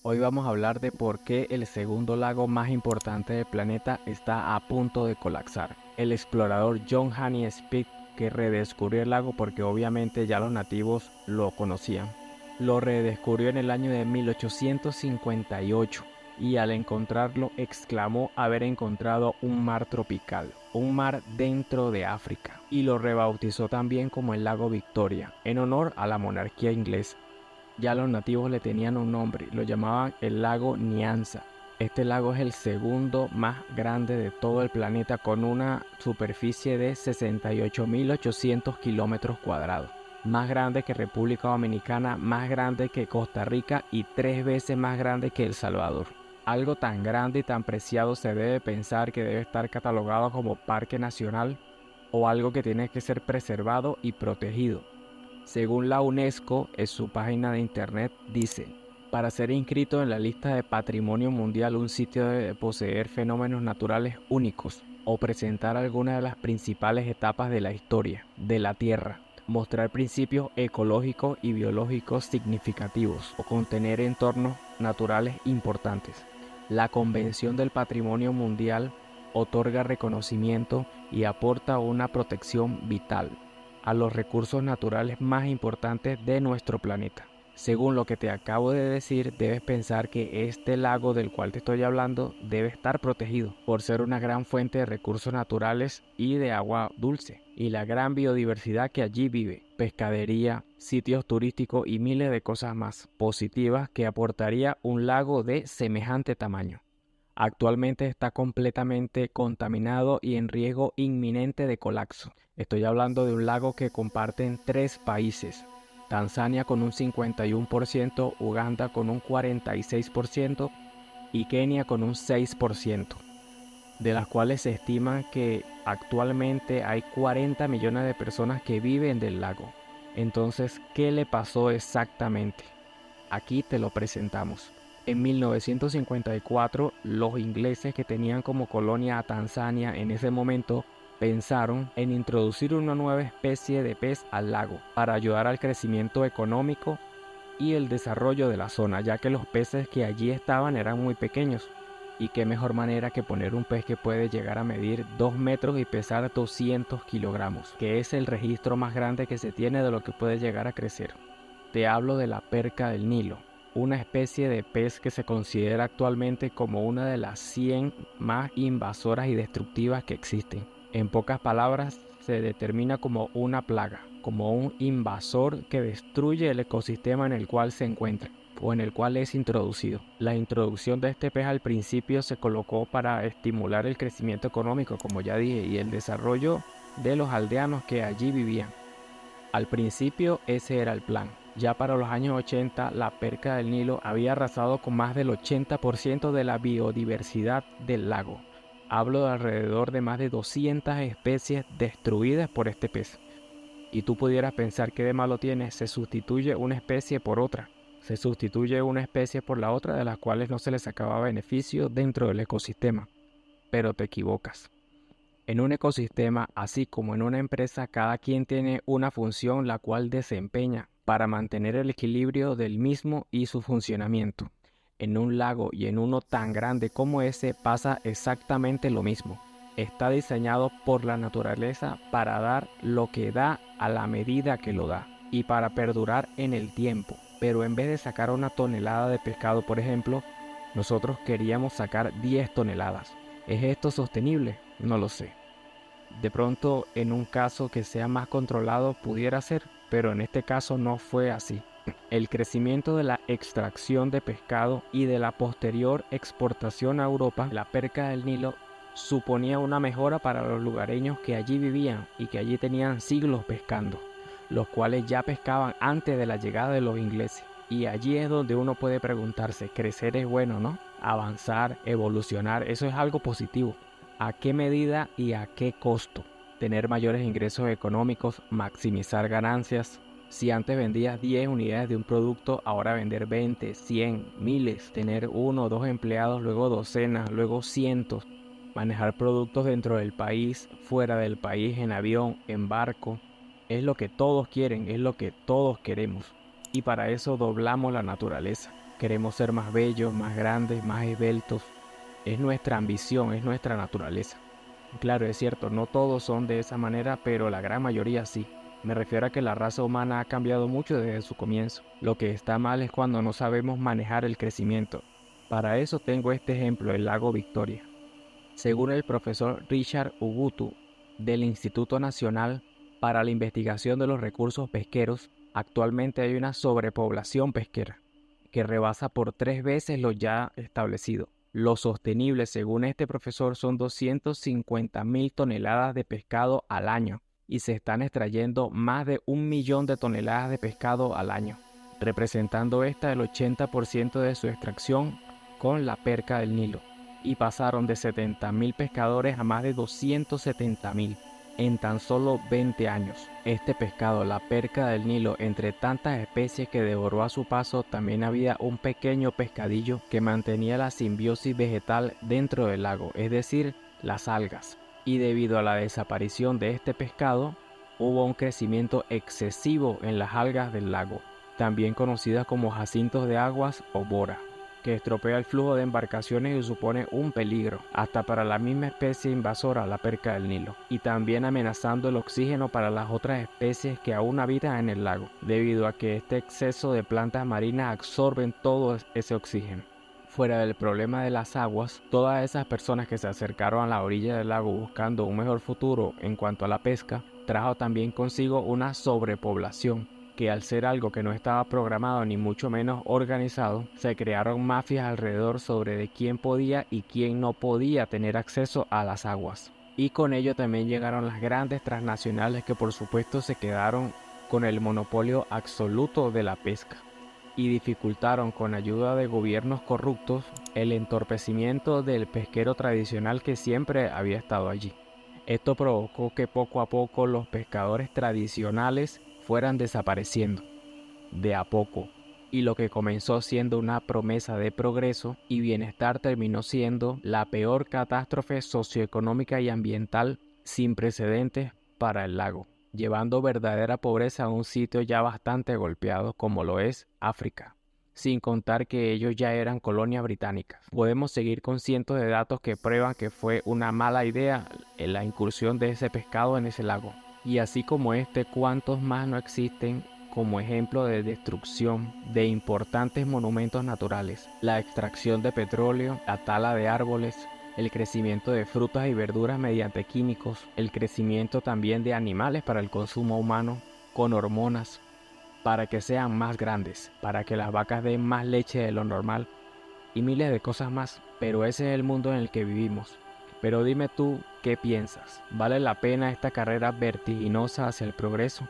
Hoy vamos a hablar de por qué el segundo lago más importante del planeta está a punto de colapsar. El explorador John Hanning Speke, que redescubrió el lago porque obviamente ya los nativos lo conocían, lo redescubrió en el año de 1858 y al encontrarlo exclamó haber encontrado un mar tropical, un mar dentro de África, y lo rebautizó también como el lago Victoria, en honor a la monarquía inglesa. Ya los nativos le tenían un nombre, lo llamaban el lago Nyanza. Este lago es el segundo más grande de todo el planeta con una superficie de 68.800 kilómetros cuadrados. Más grande que República Dominicana, más grande que Costa Rica y 3 veces más grande que El Salvador. Algo tan grande y tan preciado se debe pensar que debe estar catalogado como parque nacional o algo que tiene que ser preservado y protegido. Según la UNESCO, en su página de internet dice: para ser inscrito en la lista de Patrimonio Mundial, un sitio debe poseer fenómenos naturales únicos o presentar alguna de las principales etapas de la historia de la Tierra, mostrar principios ecológicos y biológicos significativos o contener entornos naturales importantes. La Convención del Patrimonio Mundial otorga reconocimiento y aporta una protección vital a los recursos naturales más importantes de nuestro planeta. Según lo que te acabo de decir, debes pensar que este lago del cual te estoy hablando debe estar protegido por ser una gran fuente de recursos naturales y de agua dulce, y la gran biodiversidad que allí vive, pescadería, sitios turísticos y miles de cosas más positivas que aportaría un lago de semejante tamaño. Actualmente está completamente contaminado y en riesgo inminente de colapso. Estoy hablando de un lago que comparten 3 países: Tanzania con un 51%, Uganda con un 46% y Kenia con un 6%, de las cuales se estima que actualmente hay 40 millones de personas que viven del lago. Entonces, ¿qué le pasó exactamente? Aquí te lo presentamos. En 1954, los ingleses, que tenían como colonia a Tanzania en ese momento, pensaron en introducir una nueva especie de pez al lago para ayudar al crecimiento económico y el desarrollo de la zona, ya que los peces que allí estaban eran muy pequeños. Y qué mejor manera que poner un pez que puede llegar a medir 2 metros y pesar 200 kilogramos, que es el registro más grande que se tiene de lo que puede llegar a crecer. Te hablo de la perca del Nilo, una especie de pez que se considera actualmente como una de las 100 más invasoras y destructivas que existen. En pocas palabras, se determina como una plaga, como un invasor que destruye el ecosistema en el cual se encuentra o en el cual es introducido. La introducción de este pez al principio se colocó para estimular el crecimiento económico, como ya dije, y el desarrollo de los aldeanos que allí vivían. Al principio ese era el plan. Ya para los años 80, la perca del Nilo había arrasado con más del 80% de la biodiversidad del lago. Hablo de alrededor de más de 200 especies destruidas por este pez. Y tú pudieras pensar que de malo tiene, se sustituye una especie por otra. Se sustituye una especie por la otra, de las cuales no se le sacaba beneficio dentro del ecosistema. Pero te equivocas. En un ecosistema, así como en una empresa, cada quien tiene una función la cual desempeña para mantener el equilibrio del mismo y su funcionamiento. En un lago y en uno tan grande como ese pasa exactamente lo mismo. Está diseñado por la naturaleza para dar lo que da a la medida que lo da y para perdurar en el tiempo. Pero en vez de sacar una tonelada de pescado, por ejemplo, nosotros queríamos sacar 10 toneladas. ¿Es esto sostenible? No lo sé. De pronto, en un caso que sea más controlado pudiera ser, pero en este caso no fue así. El crecimiento de la extracción de pescado y de la posterior exportación a Europa, la perca del Nilo, suponía una mejora para los lugareños que allí vivían y que allí tenían siglos pescando, los cuales ya pescaban antes de la llegada de los ingleses. Y allí es donde uno puede preguntarse: crecer es bueno, ¿no? Avanzar, evolucionar, eso es algo positivo. ¿A qué medida y a qué costo? Tener mayores ingresos económicos, maximizar ganancias. Si antes vendías 10 unidades de un producto, ahora vender 20, 100, miles, tener uno o dos empleados, luego docenas, luego cientos, manejar productos dentro del país, fuera del país, en avión, en barco. Es lo que todos quieren, es lo que todos queremos. Y para eso doblamos la naturaleza. Queremos ser más bellos, más grandes, más esbeltos. Es nuestra ambición, es nuestra naturaleza. Claro, es cierto, no todos son de esa manera, pero la gran mayoría sí. Me refiero a que la raza humana ha cambiado mucho desde su comienzo. Lo que está mal es cuando no sabemos manejar el crecimiento. Para eso tengo este ejemplo, el lago Victoria. Según el profesor Richard Ugutu del Instituto Nacional para la Investigación de los Recursos Pesqueros, actualmente hay una sobrepoblación pesquera que rebasa por 3 veces lo ya establecido. Lo sostenible, según este profesor, son 250.000 toneladas de pescado al año y se están extrayendo más de 1 millón de toneladas de pescado al año, representando esta el 80% de su extracción con la perca del Nilo, y pasaron de 70.000 pescadores a más de 270.000 en tan solo 20 años. Este pescado, la perca del Nilo, entre tantas especies que devoró a su paso, también había un pequeño pescadillo que mantenía la simbiosis vegetal dentro del lago, es decir, las algas. Y debido a la desaparición de este pescado, hubo un crecimiento excesivo en las algas del lago, también conocidas como jacintos de aguas o bora, que estropea el flujo de embarcaciones y supone un peligro, hasta para la misma especie invasora, la perca del Nilo, y también amenazando el oxígeno para las otras especies que aún habitan en el lago, debido a que este exceso de plantas marinas absorben todo ese oxígeno. Fuera del problema de las aguas, todas esas personas que se acercaron a la orilla del lago buscando un mejor futuro en cuanto a la pesca, trajo también consigo una sobrepoblación, que al ser algo que no estaba programado ni mucho menos organizado, se crearon mafias alrededor sobre de quién podía y quién no podía tener acceso a las aguas. Y con ello también llegaron las grandes transnacionales que por supuesto se quedaron con el monopolio absoluto de la pesca y dificultaron con ayuda de gobiernos corruptos el entorpecimiento del pesquero tradicional que siempre había estado allí. Esto provocó que poco a poco los pescadores tradicionales fueran desapareciendo, de a poco, y lo que comenzó siendo una promesa de progreso y bienestar terminó siendo la peor catástrofe socioeconómica y ambiental sin precedentes para el lago, llevando verdadera pobreza a un sitio ya bastante golpeado como lo es África, sin contar que ellos ya eran colonias británicas. Podemos seguir con cientos de datos que prueban que fue una mala idea en la incursión de ese pescado en ese lago. Y así como este, ¿cuántos más no existen como ejemplo de destrucción de importantes monumentos naturales? La extracción de petróleo, la tala de árboles, el crecimiento de frutas y verduras mediante químicos, el crecimiento también de animales para el consumo humano con hormonas, para que sean más grandes, para que las vacas den más leche de lo normal y miles de cosas más. Pero ese es el mundo en el que vivimos. Pero dime tú, ¿qué piensas? ¿Vale la pena esta carrera vertiginosa hacia el progreso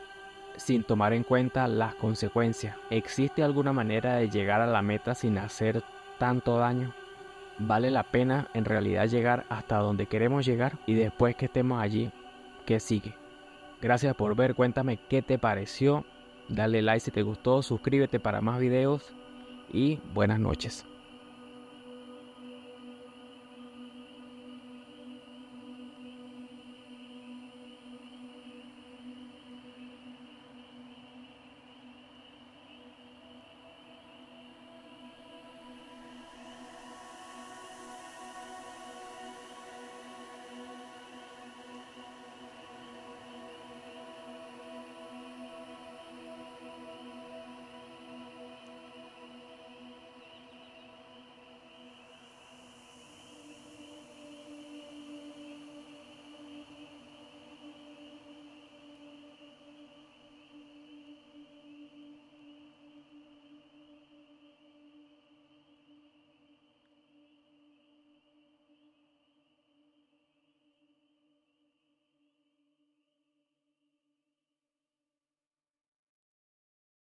sin tomar en cuenta las consecuencias? ¿Existe alguna manera de llegar a la meta sin hacer tanto daño? ¿Vale la pena en realidad llegar hasta donde queremos llegar? Y después que estemos allí, ¿qué sigue? Gracias por ver, cuéntame qué te pareció. Dale like si te gustó, suscríbete para más videos y buenas noches.